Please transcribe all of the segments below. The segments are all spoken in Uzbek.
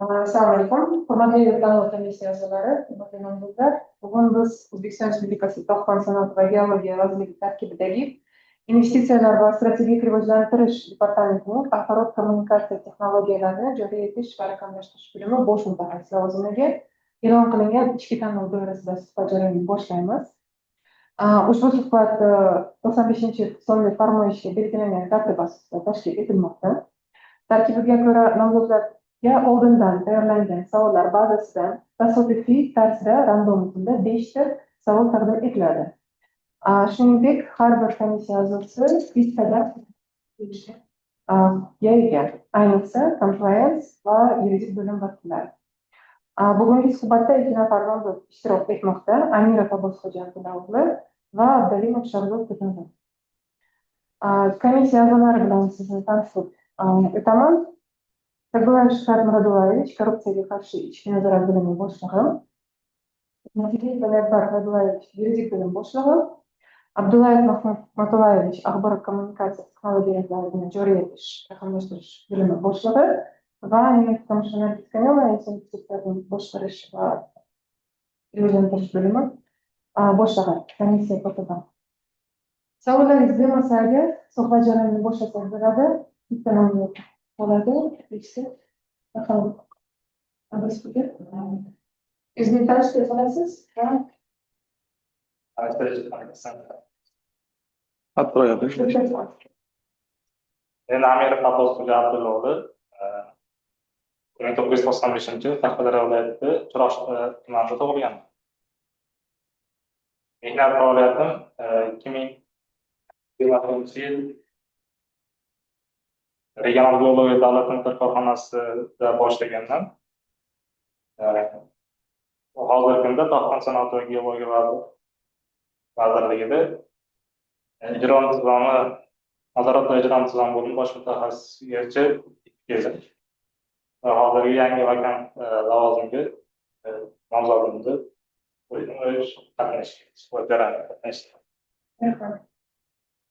Assalomu alaykum. Hurmatli yurtdagi komissiya a'zolari, hurmatli nomzodlar. Bugun biz O'zbekiston Respublikasi Tog'qon sanoat va geologiya vazirligi tarkibidagi Investitsiyalar va strategik rivojlantirish departamentining axborot kommunikatsiya texnologiyalarini joriy etish va raqamlashtirish bo'limi bosh mutaxassis lavozimiga e'lon qilingan ichki tanlov doirasida suhbat jarayonini boshlaymiz. Ushbu suhbat 95 sonli farmoyishga belgilangan tartib asosida tashkil etilmoqda. Tarkibiga ko'ra nomzodlarga oldindan tayyorlangan savollar bazasidan tasodifiy tarzda random usulda 5 ta savol taqdim etiladi. Shuningdek, har bir komissiya a'zosi 100 tadan ega, ayniqsa compliance va yuridik bo'lim vakillari. Bugungi suhbatda 2 nafar nomzod ishtirok etmoqda: Amirov Abbosxo'ja Abdulla va Abdulimov Shahzod Kutanov. Komissiya a'zolari bilan sizni tanishtirib o'taman. Tag'oyev Shuhrat Murodullayevich, korrupsiyaga qarshi ichki nazorat bo'limi boshlig'i. Nazarbekov Murodullayevich, yuridik bo'lim boshlig'i. Abdullayev Mahmud Matolayevich, axborot kommunikatsiya texnologiyalarini joriy etish, raqamlashtirish bo'limi boshlig'i va Nargiz Kamilova, institutlarni boshqarish va rivojlantirish bo'limi boshlig'i. Komissiya ko'rsatilgan. Savollaringiz bo'lmasa agar suhbat jarayonini boshlasak bo'ladi. Bitta nomzod bo'ladi. Ikkisi raqam adresiga. O'zingizni tanishtirib olasiz? Men Amirov Abbosxo'ja Abdulla 1995-yil Qashqadaryo viloyati Chiroqchi tumanida tug'ilganman. Mehnat faoliyatim 2020-yil Regional geologiya davlat tadqiqot korxonasida boshlaganman. Hozirgi kunda Tog'qon sanoat va geologiya vazirligida ijro intizomi, nazorat va ijro intizomi bo'limi bosh mutaxassisgacha keldim. Va hozirgi yangi vakant lavozimga nomzodimni qatnashdim.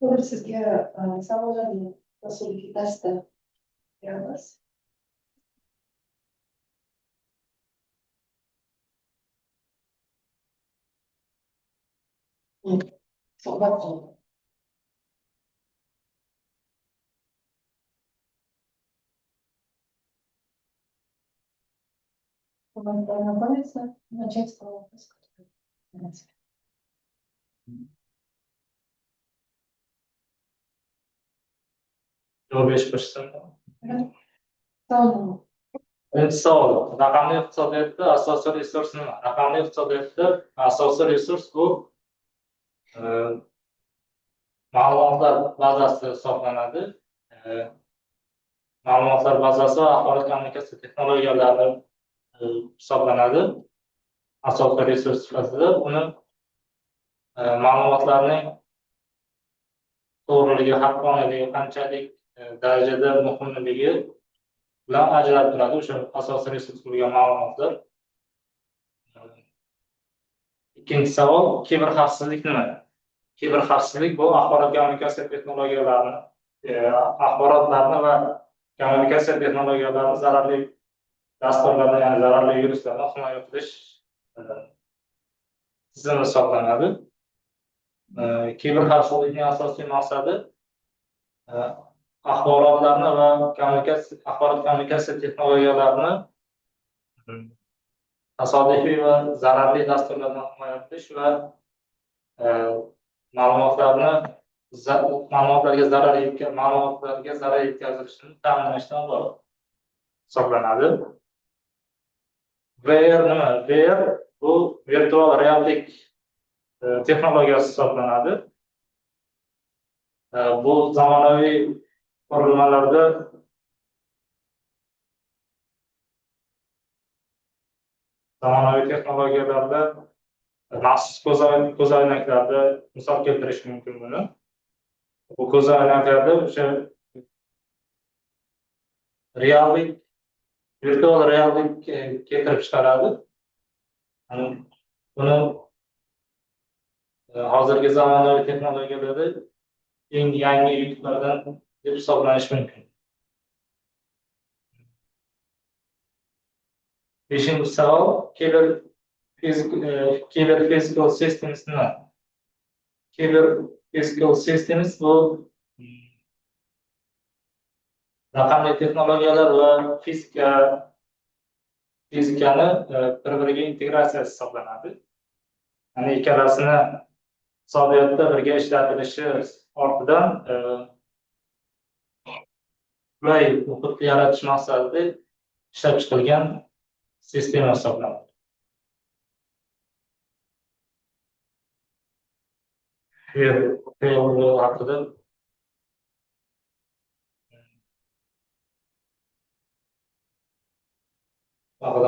Hozir sizga savollarni tasodifiy tarzda beramiz. Suhbat qildi. Начать с того, Birinchi savol: raqamli iqtisodiyotda asosiy resurs nima? Raqamli iqtisodiyotda asosiy resurs bu ma'lumotlar bazasi hisoblanadi. Ma'lumotlar bazasi va axborot kommunikatsiya texnologiyalari hisoblanadi. Asosiy resurs sifatida uni ma'lumotlarning to'g'riligi, haqqoniyligi, qanchalik darajada muhimligi bilan ajralib turadi. O'sha asosiy resurs bo'lgan ma'lumotlar. Ikkinchi savol: kiberxavfsizlik nima? Kiberxavfsizlik bu axborot kommunikatsiya texnologiyalarini, axborotlarni va kommunikatsiya texnologiyalarini zararli dasturlardan, ya'ni zararli viruslardan himoya qilish tizimi hisoblanadi. Kiberxavfsizlikning asosiy maqsadi axborotlarni va axborot kommunikatsiya texnologiyalarini tasodifiy va zararli dasturlardan himoya qilish va ma'lumotlarga zarar yetkazilishini ta'minlashdan iborat hisoblanadi. VR nima? VR bu virtual reallik texnologiyasi hisoblanadi. Bu zamonaviy qurilmalarda texnologiyalarda maxsus ko'zoynaklarda misol keltirish mumkin buni. Bu ko'zoynaklarda o'sha reallik, virtual reallik keltirib chiqaradi. Buni hozirgi zamonaviy texnologiyalarda eng yangi yutuqlardan deb hisoblanish mumkin. Beshinchi savol Cyber Physical Systems'ni Cyber Physical Systems bu raqamli texnologiyalar va fizikani bir-biriga integratsiyasi hisoblanadi. Ya'ni ikkalasini iqtisodiyotda birga ishlatilishi ortidan qulay muhit yaratish maqsadida ishlab chiqilgan sistema hisoblanadi. Bu haqida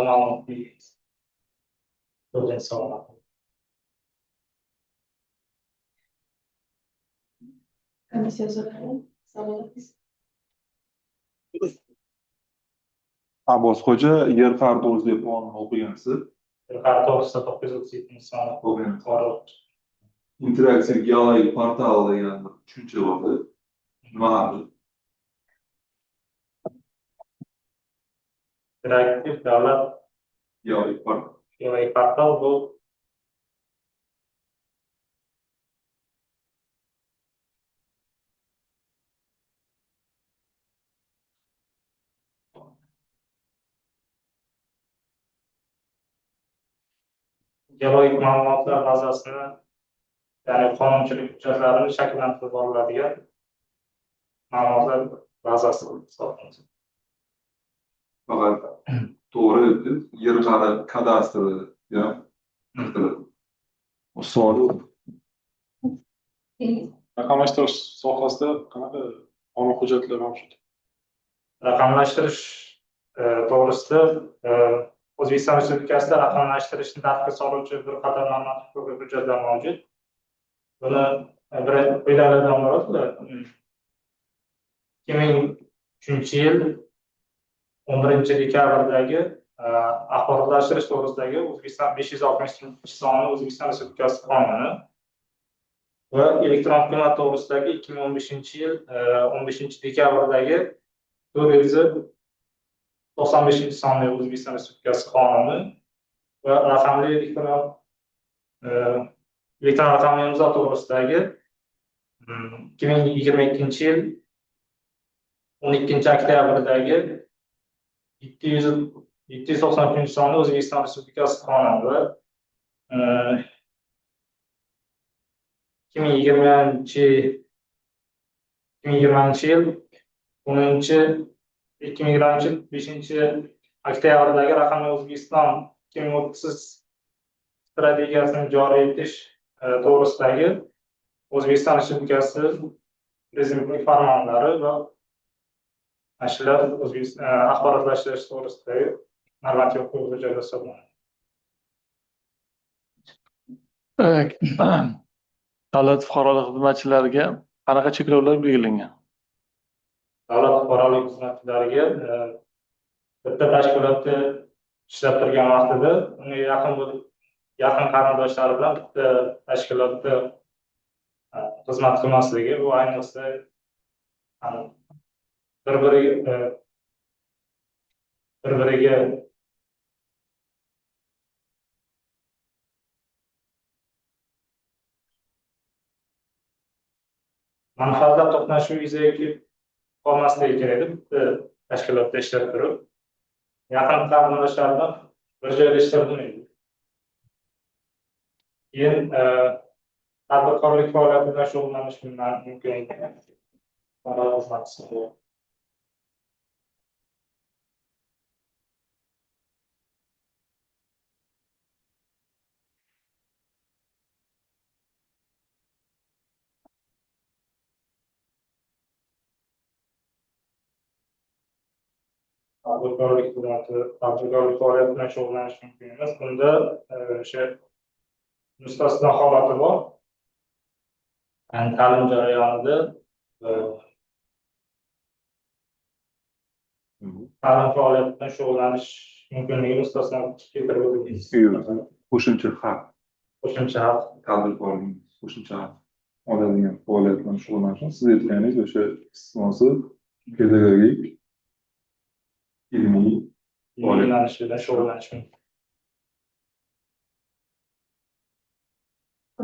ma'lumot beramiz. To'rtinchi savol. Komissiya a'zolari savolingiz. Abbosxo'ja yer qarzi o'zbeklarni o'qigansiz. Yuqori to'g'risida 937 sonli O'qigansiz. Interaktiv geologik portal degan bir tushuncha bor. Nima haqida? interaktiv davlat Geologik portal. portal bu geologik ma'lumotlar bazasini, ya'ni qonunchilik hujjatlarini shakllantirib boriladigan ma'lumotlar bazasi hisoblanadi. Faqat to'g'ri yer kadastri ya. O savol Raqamlashtirish sohasida qanaqa qonun hujjatlari mavjud? Raqamlashtirish to'g'risida O'zbekiston Respublikasida raqamlashtirishni tartibga soluvchi bir qator normativ hujjatlar mavjud. Buni quyidagilardan iborat: 2003 yil 11-dekabrdagi axborotlashtirish to'g'risidagi O'zbekiston 560-sonli O'zbekiston Respublikasi qonuni va elektron hukumat to'g'risidagi 2015 yil 15-dekabrdagi 495-sonli O'zbekiston Respublikasi qonuni va raqamli elektron raqamli imzo to'g'risidagi 2022 yil 12-oktyabrdagi 793-sonli O'zbekiston Respublikasi qonuni va 2020 yil 5-oktyabrdagi raqamli O'zbekiston 2030 strategiyasini joriy etish to'g'risidagi O'zbekiston Respublikasi Prezidentining farmonlari va shular O'zbekiston axborotlashtirish to'g'risidagi normativ huquqiy hujjatlar hisoblanadi. Davlat fuqarolik xizmatchilariga qanaqa cheklovlar belgilangan? Davlat fuqarolik xizmatchilariga bitta tashkilotda ishlab turgan vaqtida unga yaqin qarindoshlari bilan bitta tashkilotda xizmat qilmasligi, bu ayniqsa bir-biriga manfaatlar to'qnashuvi yuzaga kelib qolmasligi kerak edi. Bitta tashkilotda ishlab turib, yaqin qarindoshlar bilan bir joyda ishlab bo'lmaydi. Keyin tadbirkorlik faoliyati bilan shug'ullanish mumkin ekan. Tadbirkorlik faoliyati bilan shug'ullanish mumkin emas. Bunda o'sha mustasno holati bor. Yani ta'lim jarayonida ta'lim faoliyati bilan shug'ullanish mumkinligi mustasno keltirib o'tilgan. qo'shimcha haq. Qo'shimcha haq. Tadbirkorning qo'shimcha haq oladigan faoliyat bilan shug'ullanish. Siz aytganingiz o'sha istisnosi pedagogik, ilmiy yo'nalish bilan shug'ullanish mumkin.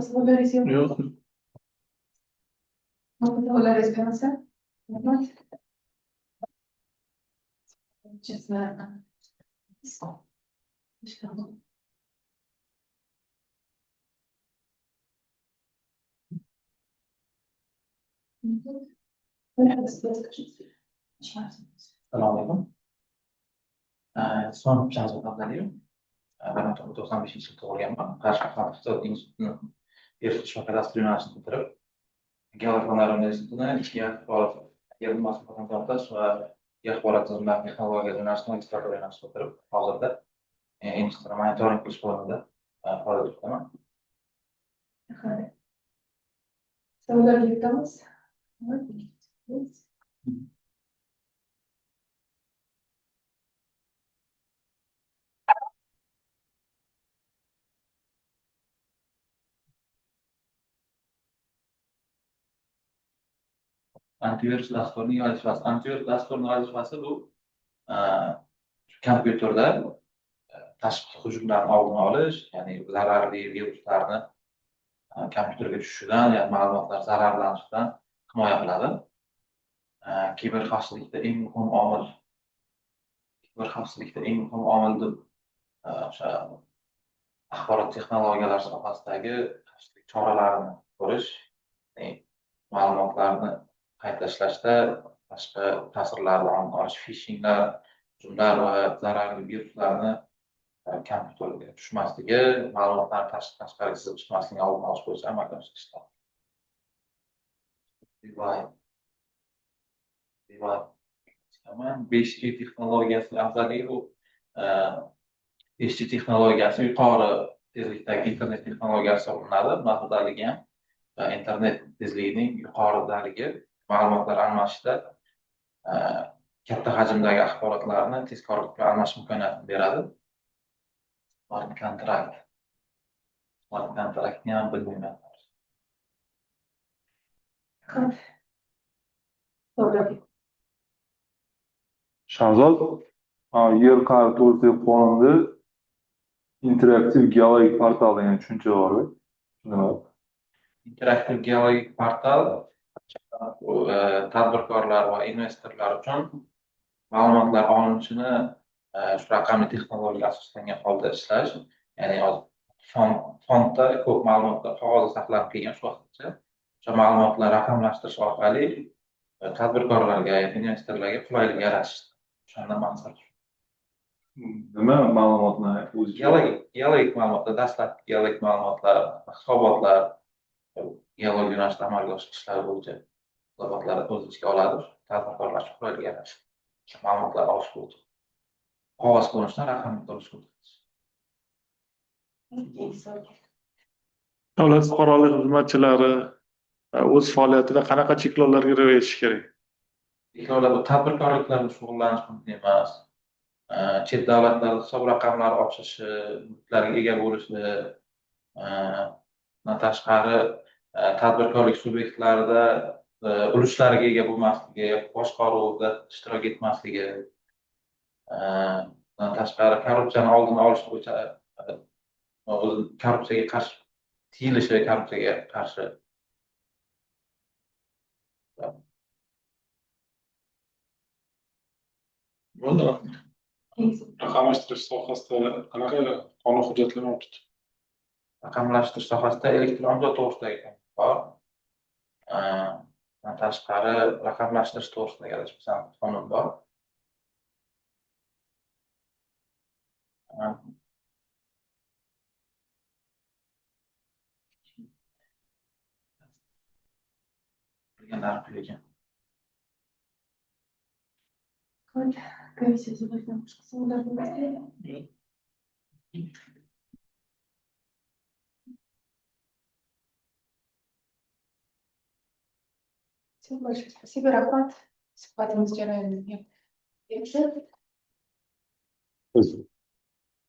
Savollarınız yok mu? Yo'q. Savollarınız bo'lmasa? Rahmat. Assalomu alaykum. Ismim Shahzod Abdaliyev. 1995 yilda tug'ilganman. Qarshi xalq iqtisodiyot institutini Erkish va kadastr yo'nalishini bitirib, Geologiya fanlari universitetini ichki yer mas'uliyatini tortish va axborot tizimlari texnologiya yo'nalishida magistratura yo'nalishini bitirib, hozirda industriya monitoring qilish bo'limida faoliyat yuritaman. Savollarga o'tamiz. Antivirus dasturning vazifasi. Antivirus dasturning vazifasi bu kompyuterda tashqi hujumlarni oldini olish, ya'ni zararli viruslarni kompyuterga tushishidan, ya'ni ma'lumotlar zararlanishidan himoya qiladi. Kiberxavfsizlikda eng muhim omil deb o'sha axborot texnologiyalari sohasidagi xavfsizlik choralarini ko'rish, ya'ni ma'lumotlarni qayta ishlashda tashqi ta'sirlardan oldini olish, phishinglar, hujumlar va zararli viruslarni kompyuterga tushmasligi, ma'lumotlarni tashqariga sizib chiqmasligining oldini olish bo'yicha amalga oshirishlar. Devoy 5G texnologiyasi afzalligi bu 5G texnologiyasi yuqori tezlikdagi internet texnologiyasi hisoblanadi. Buni afzalligi ham internet tezligining yuqoridaligi ma'lumotlar almashishda katta hajmdagi axborotlarni tezkorlikda almashish imkoniyatini beradi. Smart kontraktni ham bilmayman. Shahzod, yer qa'ri to'g'risidagi qonunda interaktiv geologik portal degan tushuncha bor. Nima? Interaktiv geologik portal tadbirkorlar va investorlar uchun ma'lumotlar olinishini shu raqamli texnologiyaga asoslangan holda ishlash, ya'ni fondda ko'p ma'lumotlar qog'ozda saqlanib kelgan shu vaqtgacha. O'sha ma'lumotlarni raqamlashtirish orqali tadbirkorlarga, investorlarga qulaylik yaratish. O'shanda maqsad. Nima ma'lumotni o'zi Geologik ma'lumotlar, dastlabki geologik ma'lumotlar, hisobotlar, geologiya yo'nalishida amalga oshirishlari bo'yicha hisobotlarni o'z ichiga oladi. Tadbirkorlar uchun qulaylik yaratish. Ma'lumotlar olish bo'yicha. Qog'oz ko'rinishda raqamli ko'rinishga o'tkazish. Davlat fuqarolik xizmatchilari o'z faoliyatida qanaqa cheklovlarga rioya etishi kerak? Cheklovlar bu tadbirkorlik bilan shug'ullanish mumkin emas. Chet davlatlarda hisob raqamlari ochishi, mulklarga ega bo'lishi, bundan tashqari tadbirkorlik subyektlarida ulushlarga ega bo'lmasligi, boshqaruvda ishtirok etmasligi, bundan tashqari korrupsiyani oldini olish bo'yicha korrupsiyaga qarshi tiyilishi, korrupsiyaga qarshi Bo'ldi. Raqamlashtirish sohasida qanaqa qonun hujjatlari mavjud? raqamlashtirish sohasida elektron imzo to'g'risidagi bor. Bundan tashqari raqamlashtirish to'g'risidagi adashmasam qonun bor. Bilganlarim kuylgan. Komissiya so'raydigan boshqa savollar bo'lmasa? Всем большое спасибо, Рахмат. Suhbatimiz jarayoniga yaxshi.